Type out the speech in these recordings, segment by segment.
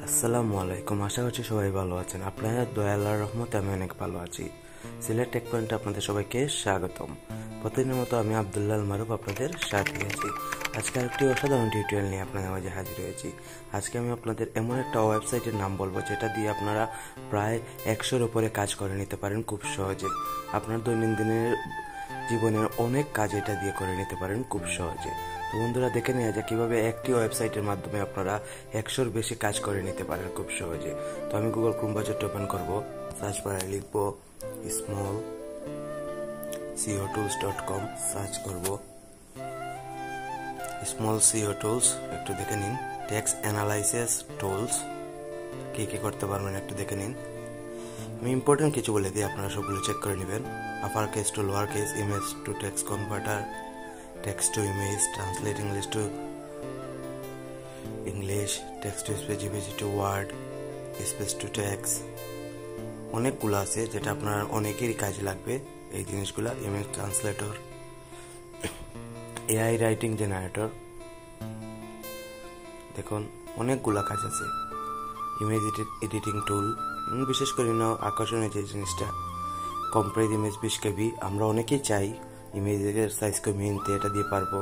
আসসালামু আলাইকুম। আশা করছি সবাই ভালো আছেন। আপনাদের দয়া আল্লাহর রহমতে আমি অনেক ভালো আছি। সিলেট টেক পয়েন্টে আপনাদের সবাইকে স্বাগতম। প্রতিদিনের মতো আমি আব্দুল্লাহ আল মারুফ আপনাদের সাথে আছি। আজকে আরেকটি অসাধারণ টিউটোরিয়াল নিয়ে আপনাদের মাঝে হাজির হয়েছি। আজকে আমি আপনাদের এমন একটা ওয়েবসাইটের নাম বলবো যেটা দিয়ে আপনারা প্রায় 100-র উপরে কাজ করে নিতে পারেন খুব সহজে। আপনার দৈনন্দিনের জীবনের অনেক কাজ এটা দিয়ে করে নিতে পারেন খুব সহজে। তো বন্ধুরা, দেখে নেওয়া যায় কিভাবে একটি ওয়েবসাইটের মাধ্যমে আপনারা 100-র বেশি কাজ করে নিতে পারেন খুব সহজে। তো আমি গুগল ক্রোম ব্রাউজারটা ওপেন করব, সার্চ বারে লিখব smallcotools.com, সার্চ করব স্মল সিও টুলস। একটু দেখে নিন টেক্সট অ্যানালাইসিস টুলস কি কি করতে পারবেন একটু দেখে নিন। আমি ইম্পর্টেন্ট কিছু বলে দিই, আপনারা সবগুলো চেক করে নেবেন। Upper case to lower case, image to text converter, text to image, translate English to English, text to speech, image to word, speech to text। অনেকগুলো আছে যেটা আপনার অনেকেরই কাজে লাগবে এই জিনিসগুলো। Image translator, AI writing generator, দেখুন অনেকগুলো কাজ আছে। ইমেজ এডিটিং টুল, বিশেষ করে আকর্ষণীয় যে জিনিসটা কম্প্রেস ইমেজ 20 KB। আমরা অনেকেই চাই ইমেজের সাইজ কমিয়ে নিতে, এটা দিয়ে পারবো।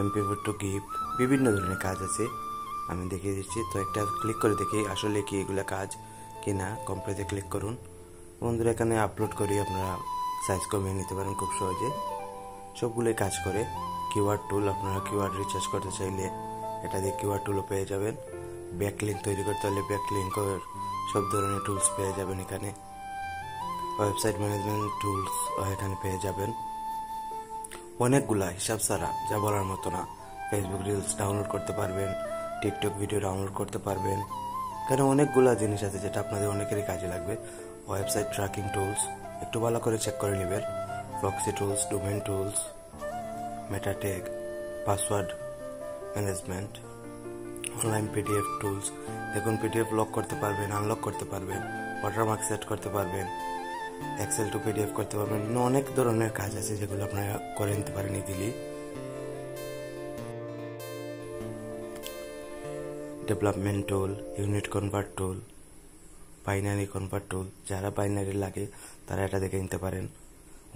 MP4 টু গিফট, বিভিন্ন ধরনের কাজ আছে, আমি দেখিয়ে দিচ্ছি। তো একটা ক্লিক করে দেখি আসলে কি এগুলো কাজ কিনা। কম্প্রেসে ক্লিক করুন বন্ধুরা, এখানে আপলোড করি আপনারা সাইজ কমিয়ে নিতে পারেন খুব সহজে। সবগুলোই কাজ করে। কিওয়ার্ড টুল, আপনারা কিওয়ার্ড রিসার্চ করতে চাইলে এটা দিয়ে কিওয়ার্ড টুলও পেয়ে যাবেন। ব্যাকলিঙ্ক তৈরি করতে হলে ব্যাকলিঙ্কের সব ধরনের টুলস পেয়ে যাবেন এখানে। ওয়েবসাইট ম্যানেজমেন্ট টুলস এখানে পেয়ে যাবেন অনেকগুলা, হিসাব ছাড়া, যা বলার মতো না। ফেসবুক রিলস ডাউনলোড করতে পারবেন, টিকটক ভিডিও ডাউনলোড করতে পারবেন। এখানে অনেকগুলা জিনিস আছে যেটা আপনাদের অনেকেরই কাজে লাগবে। ওয়েবসাইট ট্র্যাকিং টুলস একটু ভালো করে চেক করে নেবেন। প্রক্সি টুলস, ডোমেন টুলস, মেটা tag, password management, online PDF tools. দেখুন পিডিএফ লক করতে পারবেন, আনলক করতে পারবেন, ওয়াটারমার্ক সেট করতে পারবেন, এক্সেল টু পিডিএফ করতে পারবেন। অনেক ধরনের কাজ আছে যেগুলো আপনারা করে নিতে পারেন easily. Development tool, unit convert tool, binary convert tool, যারা বাইনারি লাগে তারা এটা দেখে নিতে পারেন।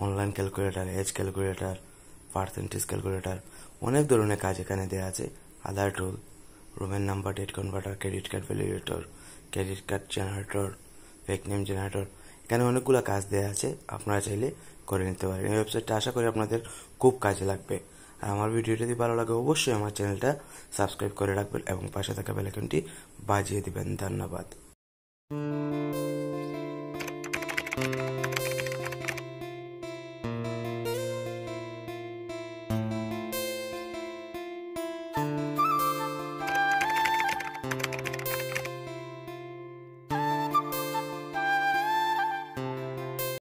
Online calculator, age calculator, percentage calculator, অনেক ধরনের কাজ এখানে দেওয়া আছে। আদার টুল, রুমের number, date converter, credit card validator, credit card generator, fake name generator. এখানে অনেকগুলো কাজ দেওয়া আছে, আপনারা চাইলে করে নিতে পারেন। এই ওয়েবসাইটটা আশা করি আপনাদের খুব কাজে লাগবে। আর আমার ভিডিওটা যদি ভালো লাগে অবশ্যই আমার চ্যানেলটা সাবস্ক্রাইব করে রাখবেন এবং পাশে থাকা বেল আইকনটি বাজিয়ে দিবেন। ধন্যবাদ।